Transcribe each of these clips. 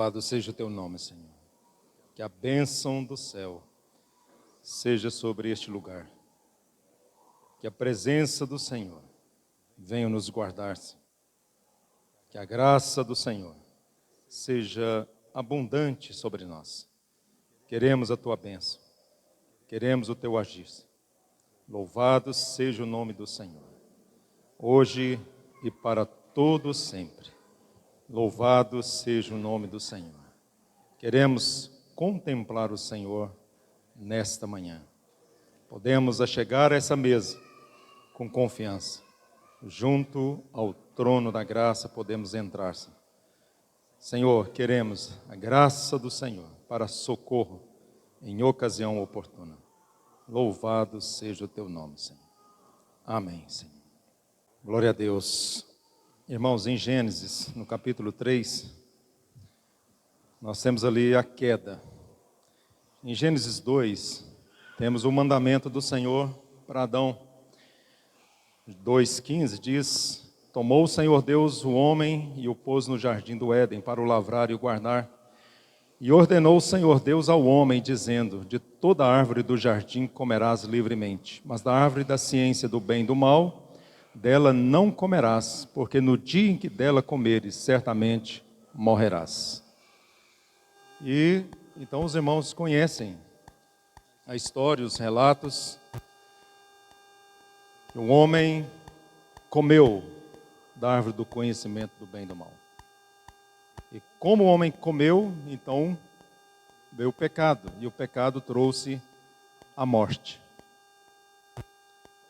Louvado seja o teu nome, Senhor. Que a bênção do céu seja sobre este lugar. Que a presença do Senhor venha nos guardar. Que a graça do Senhor seja abundante sobre nós. Queremos a tua bênção. Queremos o teu agir. Louvado seja o nome do Senhor, hoje e para todo sempre. Louvado seja o nome do Senhor. Queremos contemplar o Senhor nesta manhã. Podemos achegar a essa mesa com confiança. Junto ao trono da graça podemos entrar. Senhor, queremos a graça do Senhor para socorro em ocasião oportuna. Louvado seja o teu nome, Senhor. Amém, Senhor. Glória a Deus. Irmãos, em Gênesis, no capítulo 3, nós temos ali a queda. Em Gênesis 2, temos o mandamento do Senhor para Adão. 2,15 diz: tomou o Senhor Deus o homem e o pôs no jardim do Éden para o lavrar e o guardar. E ordenou o Senhor Deus ao homem, dizendo: de toda árvore do jardim comerás livremente, mas da árvore da ciência do bem e do mal, dela não comerás, porque no dia em que dela comeres, certamente morrerás. E então os irmãos conhecem a história, os relatos. O homem comeu da árvore do conhecimento do bem e do mal. E como o homem comeu, então veio o pecado, e o pecado trouxe a morte.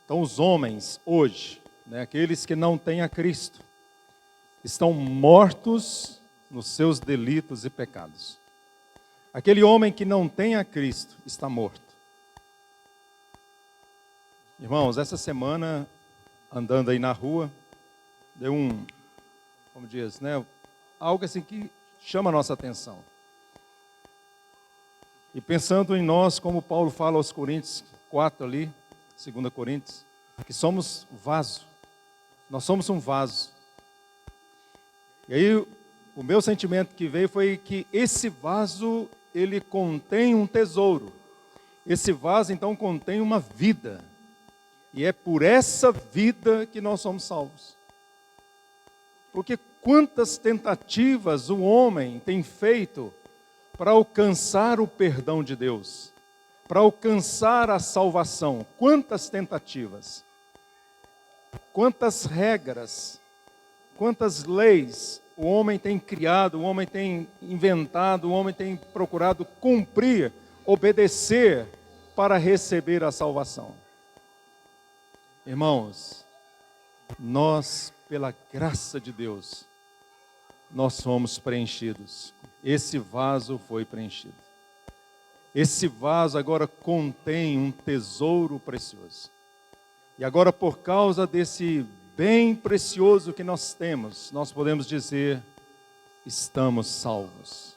Então os homens hoje, aqueles que não têm a Cristo, estão mortos nos seus delitos e pecados. Aquele homem que não tem a Cristo está morto. Irmãos, essa semana, andando aí na rua, deu como diz, algo assim que chama a nossa atenção. E pensando em nós, como Paulo fala aos Coríntios 4 ali, 2 Coríntios, que somos vaso. Nós somos um vaso. E aí, o meu sentimento que veio foi que esse vaso, ele contém um tesouro. Esse vaso, então, contém uma vida. E é por essa vida que nós somos salvos. Porque quantas tentativas o homem tem feito para alcançar o perdão de Deus, para alcançar a salvação. Quantas tentativas, quantas regras, quantas leis o homem tem criado, o homem tem inventado, o homem tem procurado cumprir, obedecer para receber a salvação. Irmãos, nós, pela graça de Deus, nós somos preenchidos. Esse vaso foi preenchido. Esse vaso agora contém um tesouro precioso. E agora, por causa desse bem precioso que nós temos, nós podemos dizer: estamos salvos.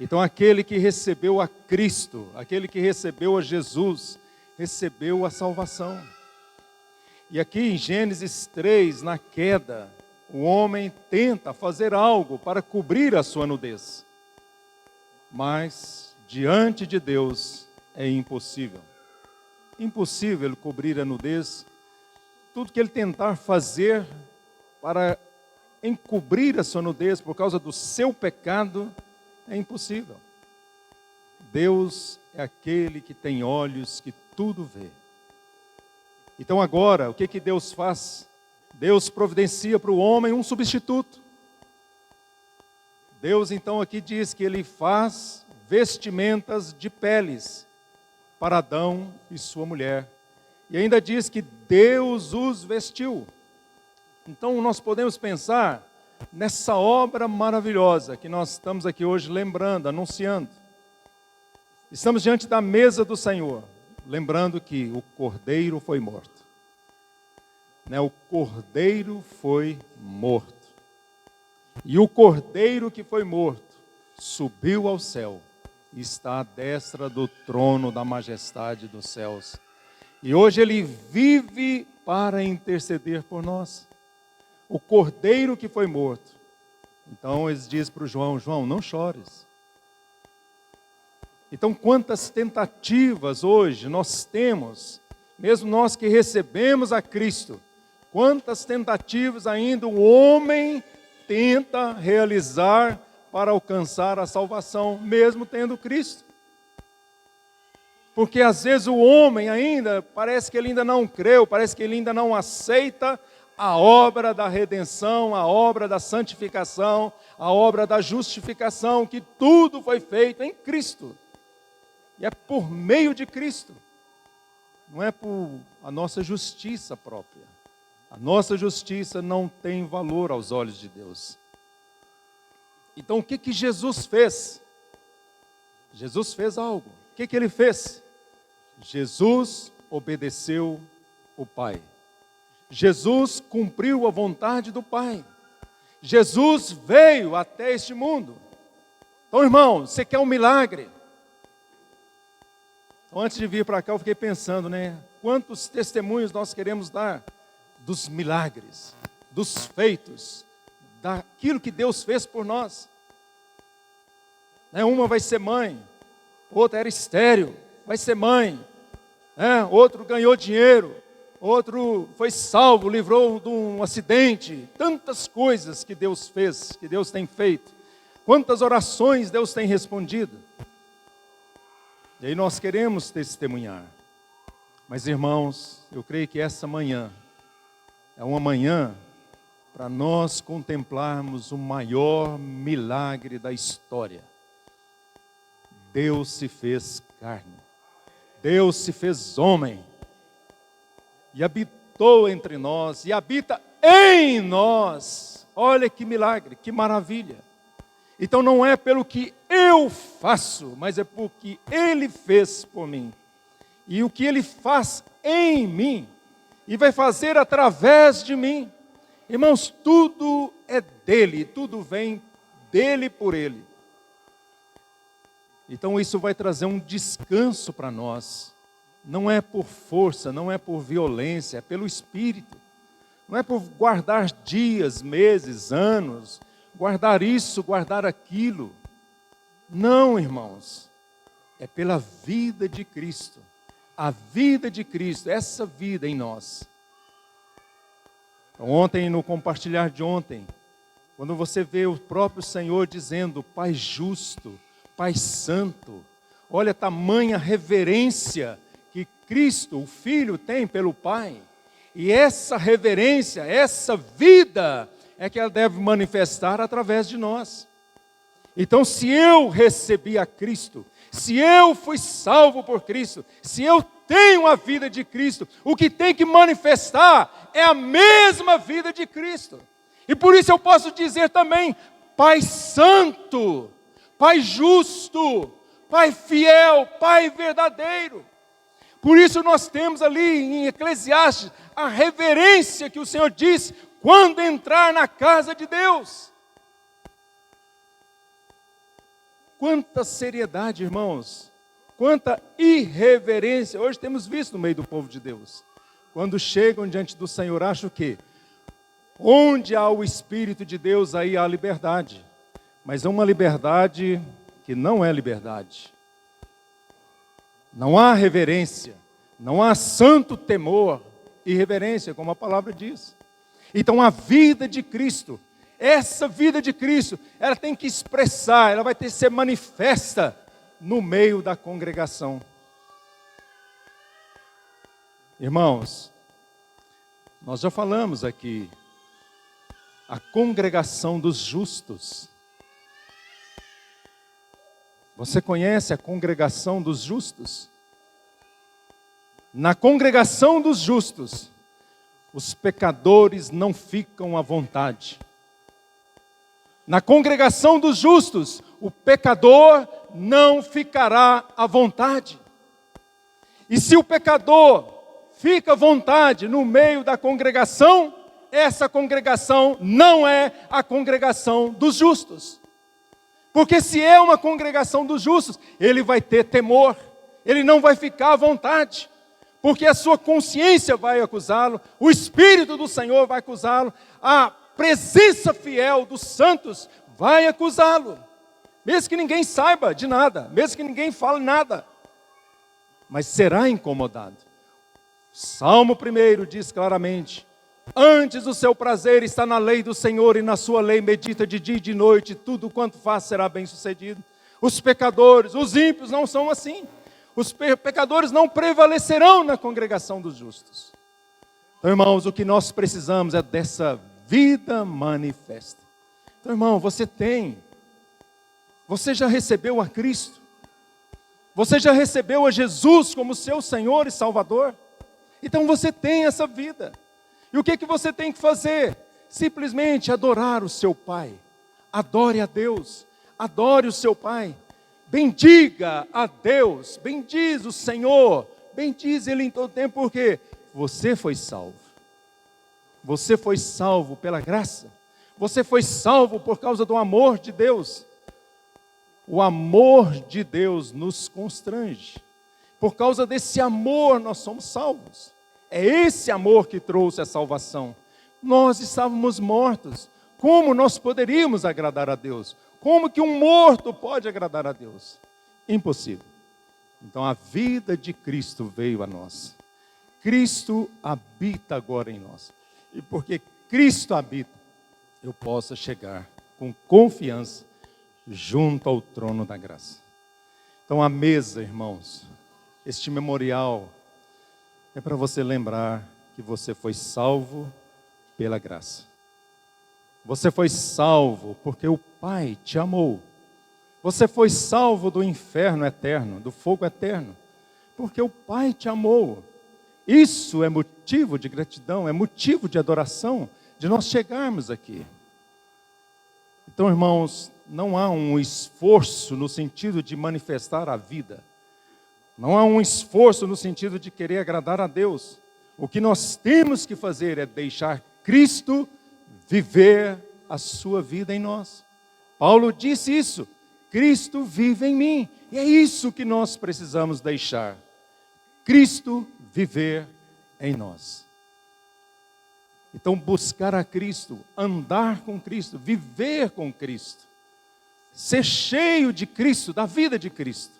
Então, aquele que recebeu a Cristo, aquele que recebeu a Jesus, recebeu a salvação. E aqui em Gênesis 3, na queda, o homem tenta fazer algo para cobrir a sua nudez. Mas, diante de Deus, é impossível. Impossível ele cobrir a nudez. Tudo que ele tentar fazer para encobrir a sua nudez por causa do seu pecado, é impossível. Deus é aquele que tem olhos que tudo vê. Então agora, o que Deus faz? Deus providencia para o homem um substituto. Deus então aqui diz que Ele faz vestimentas de peles para Adão e sua mulher. E ainda diz que Deus os vestiu. Então nós podemos pensar nessa obra maravilhosa que nós estamos aqui hoje lembrando, anunciando. Estamos diante da mesa do Senhor, lembrando que o Cordeiro foi morto. O Cordeiro foi morto. E o Cordeiro que foi morto subiu ao céu e está à destra do trono da majestade dos céus. E hoje ele vive para interceder por nós. O Cordeiro que foi morto Então eles dizem para o João: João, não chores. Então quantas tentativas hoje nós temos, mesmo nós que recebemos a Cristo, quantas tentativas ainda o homem tenta realizar para alcançar a salvação, mesmo tendo Cristo. Porque às vezes o homem ainda, parece que ele ainda não creu, parece que ele ainda não aceita a obra da redenção, a obra da santificação, a obra da justificação, que tudo foi feito em Cristo. E é por meio de Cristo, não é por a nossa justiça própria. A nossa justiça não tem valor aos olhos de Deus. Então o que Jesus fez? Jesus fez algo. O que ele fez? Jesus obedeceu o Pai. Jesus cumpriu a vontade do Pai. Jesus veio até este mundo. Então, irmão, você quer um milagre? Então, antes de vir para cá, eu fiquei pensando, quantos testemunhos nós queremos dar dos milagres, dos feitos, daquilo que Deus fez por nós. Uma vai ser mãe, outra era estéril, vai ser mãe. Outro ganhou dinheiro, outro foi salvo, livrou de um acidente. Tantas coisas que Deus fez, que Deus tem feito. Quantas orações Deus tem respondido. E aí nós queremos testemunhar. Mas, irmãos, eu creio que essa manhã é uma manhã para nós contemplarmos o maior milagre da história. Deus se fez carne. Deus se fez homem. E habitou entre nós. E habita em nós. Olha que milagre, que maravilha. Então não é pelo que eu faço, mas é porque Ele fez por mim. E o que Ele faz em mim, e vai fazer através de mim. Irmãos, tudo é dele, tudo vem dele por ele. Então isso vai trazer um descanso para nós. Não é por força, não é por violência, é pelo Espírito. Não é por guardar dias, meses, anos, guardar isso, guardar aquilo. Não, irmãos, é pela vida de Cristo. A vida de Cristo, essa vida em nós. Ontem, no compartilhar de ontem, quando você vê o próprio Senhor dizendo, Pai justo, Pai santo, olha a tamanha reverência que Cristo, o Filho, tem pelo Pai. E essa reverência, essa vida, é que ela deve manifestar através de nós. Então, se eu recebi a Cristo, se eu fui salvo por Cristo, se eu tenho a vida de Cristo, o que tem que manifestar é a mesma vida de Cristo. E por isso eu posso dizer também, Pai santo, Pai justo, Pai fiel, Pai verdadeiro. Por isso nós temos ali em Eclesiastes a reverência que o Senhor diz quando entrar na casa de Deus. Quanta seriedade, irmãos, quanta irreverência. Hoje temos visto no meio do povo de Deus. Quando chegam diante do Senhor, acham que onde há o Espírito de Deus, aí há liberdade. Mas é uma liberdade que não é liberdade. Não há reverência, não há santo temor e reverência, como a palavra diz. Então a vida de Cristo, essa vida de Cristo, ela tem que expressar, ela vai ter que ser manifesta no meio da congregação. Irmãos, nós já falamos aqui, a congregação dos justos. Você conhece a congregação dos justos? Na congregação dos justos, os pecadores não ficam à vontade. Na congregação dos justos, o pecador não ficará à vontade. E se o pecador fica à vontade no meio da congregação, essa congregação não é a congregação dos justos. Porque se é uma congregação dos justos, ele vai ter temor, ele não vai ficar à vontade, porque a sua consciência vai acusá-lo, o Espírito do Senhor vai acusá-lo, a presença fiel dos santos vai acusá-lo. Mesmo que ninguém saiba de nada, mesmo que ninguém fale nada, mas será incomodado. Salmo 1 diz claramente: antes o seu prazer está na lei do Senhor, e na sua lei medita de dia e de noite, tudo quanto faz será bem sucedido. Os pecadores, os ímpios não são assim. Os pecadores não prevalecerão na congregação dos justos. Então, irmãos, o que nós precisamos é dessa vida manifesta. Então, irmão, você já recebeu a Cristo? Você já recebeu a Jesus como seu Senhor e Salvador? Então você tem essa vida. E o que você tem que fazer? Simplesmente adorar o seu Pai. Adore a Deus, adore o seu Pai. Bendiga a Deus, bendiz o Senhor, bendiz Ele em todo tempo, porque você foi salvo. Você foi salvo pela graça. Você foi salvo por causa do amor de Deus. O amor de Deus nos constrange. Por causa desse amor nós somos salvos. É esse amor que trouxe a salvação. Nós estávamos mortos. Como nós poderíamos agradar a Deus? Como que um morto pode agradar a Deus? Impossível. Então a vida de Cristo veio a nós. Cristo habita agora em nós. E porque Cristo habita, eu posso chegar com confiança junto ao trono da graça. Então a mesa, irmãos, este memorial é para você lembrar que você foi salvo pela graça. Você foi salvo porque o Pai te amou. Você foi salvo do inferno eterno, do fogo eterno, porque o Pai te amou. Isso é motivo de gratidão, é motivo de adoração, de nós chegarmos aqui. Então, irmãos, não há um esforço no sentido de manifestar a vida. Não há um esforço no sentido de querer agradar a Deus. O que nós temos que fazer é deixar Cristo viver a sua vida em nós. Paulo disse isso: Cristo vive em mim. E é isso que nós precisamos deixar. Cristo viver em nós. Então, buscar a Cristo, andar com Cristo, viver com Cristo, ser cheio de Cristo, da vida de Cristo.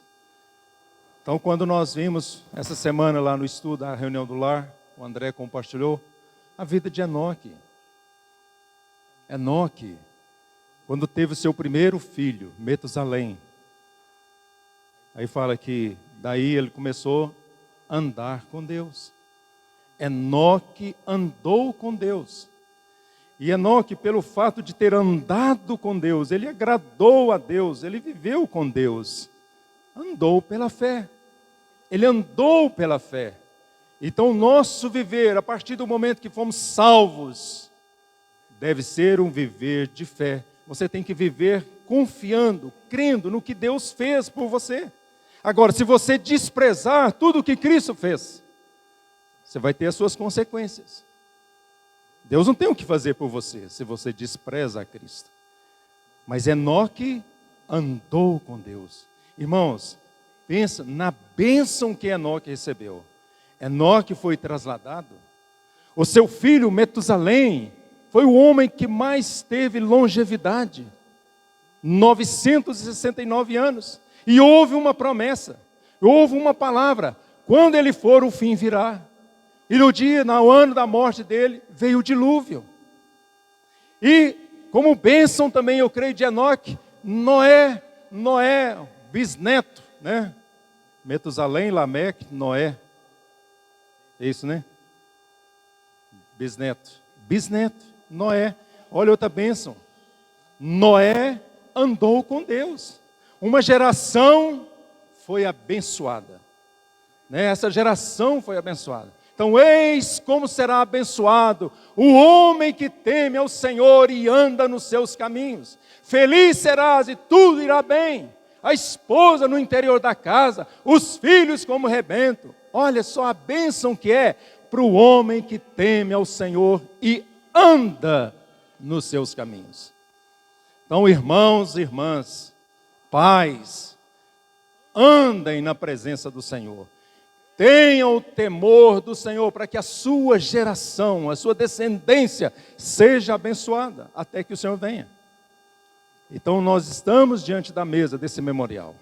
Então, quando nós vimos essa semana lá no estudo, a reunião do lar, o André compartilhou a vida de Enoque. Enoque, quando teve o seu primeiro filho, Metusalém, aí fala que daí ele começou a andar com Deus. Enoque andou com Deus. E Enoque, pelo fato de ter andado com Deus, ele agradou a Deus, ele viveu com Deus. Andou pela fé. Ele andou pela fé. Então, o nosso viver, a partir do momento que fomos salvos, deve ser um viver de fé. Você tem que viver confiando, crendo no que Deus fez por você. Agora, se você desprezar tudo o que Cristo fez, você vai ter as suas consequências. Deus não tem o que fazer por você, se você despreza a Cristo. Mas Enoque andou com Deus. Irmãos, pensa na bênção que Enoque recebeu. Enoque foi trasladado. O seu filho Metusalém foi o homem que mais teve longevidade. 969 anos. E houve uma promessa, houve uma palavra: quando ele for, o fim virá. E no ano da morte dele, veio o dilúvio. E como bênção também, eu creio, de Enoque, Noé, bisneto, né? Metusalém, Lameque, Noé. É isso, né? Bisneto, Noé. Olha outra bênção. Noé andou com Deus. Uma geração foi abençoada. Né? Essa geração foi abençoada. Então, eis como será abençoado o homem que teme ao Senhor e anda nos seus caminhos. Feliz serás e tudo irá bem. A esposa no interior da casa, os filhos como rebento. Olha só a bênção que é para o homem que teme ao Senhor e anda nos seus caminhos. Então, irmãos e irmãs, pais, andem na presença do Senhor. Tenha o temor do Senhor, para que a sua geração, a sua descendência seja abençoada, até que o Senhor venha. Então nós estamos diante da mesa desse memorial,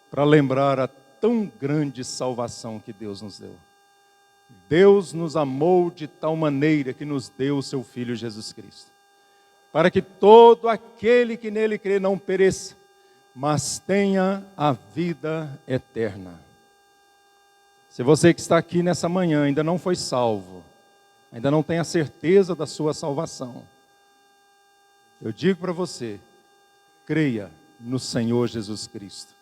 para lembrar a tão grande salvação que Deus nos deu. Deus nos amou de tal maneira que nos deu o seu Filho Jesus Cristo, para que todo aquele que nele crê não pereça, mas tenha a vida eterna. Se você que está aqui nessa manhã ainda não foi salvo, ainda não tem a certeza da sua salvação, eu digo para você, creia no Senhor Jesus Cristo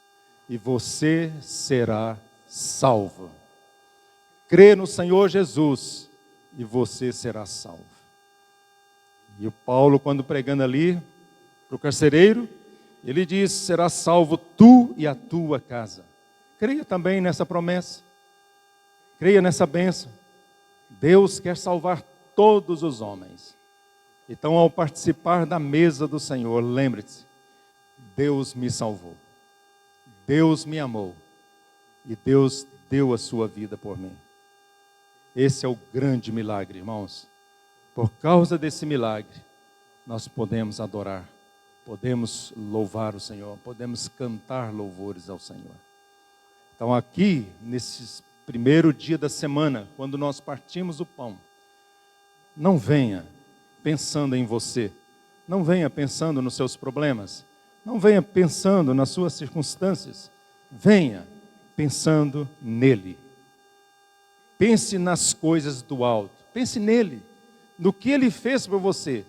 e você será salvo. Crê no Senhor Jesus e você será salvo. E o Paulo, quando pregando ali para o carcereiro, ele diz: será salvo tu e a tua casa. Creia também nessa promessa. Creia nessa bênção. Deus quer salvar todos os homens. Então, ao participar da mesa do Senhor, lembre-se, Deus me salvou. Deus me amou. E Deus deu a sua vida por mim. Esse é o grande milagre, irmãos. Por causa desse milagre, nós podemos adorar, podemos louvar o Senhor, podemos cantar louvores ao Senhor. Então, aqui, nesse primeiro dia da semana, quando nós partimos o pão, não venha pensando em você, não venha pensando nos seus problemas, não venha pensando nas suas circunstâncias, venha pensando nele. Pense nas coisas do alto, pense nele, no que ele fez por você,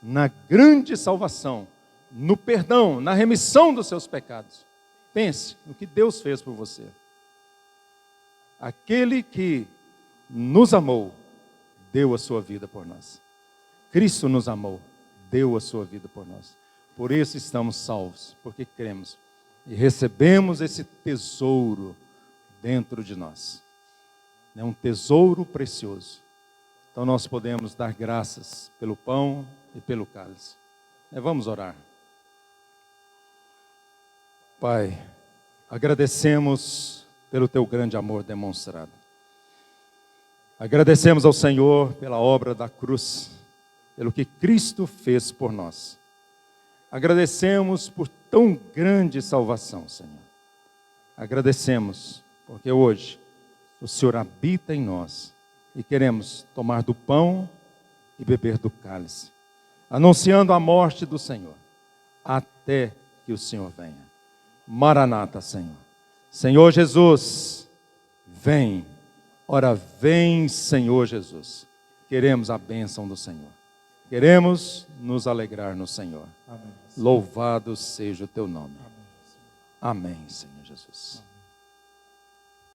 na grande salvação, no perdão, na remissão dos seus pecados. Pense no que Deus fez por você. Aquele que nos amou, deu a sua vida por nós. Cristo nos amou, deu a sua vida por nós. Por isso estamos salvos, porque cremos e recebemos esse tesouro dentro de nós. É um tesouro precioso. Então nós podemos dar graças pelo pão e pelo cálice. Vamos orar. Pai, agradecemos pelo teu grande amor demonstrado. Agradecemos ao Senhor pela obra da cruz, pelo que Cristo fez por nós. Agradecemos por tão grande salvação, Senhor. Agradecemos porque hoje o Senhor habita em nós e queremos tomar do pão e beber do cálice, anunciando a morte do Senhor, até que o Senhor venha. Maranata, Senhor. Senhor Jesus, vem. Ora, vem, Senhor Jesus. Queremos a bênção do Senhor. Queremos nos alegrar no Senhor. Amém. Louvado seja o teu nome. Amém, Senhor Jesus. Amém.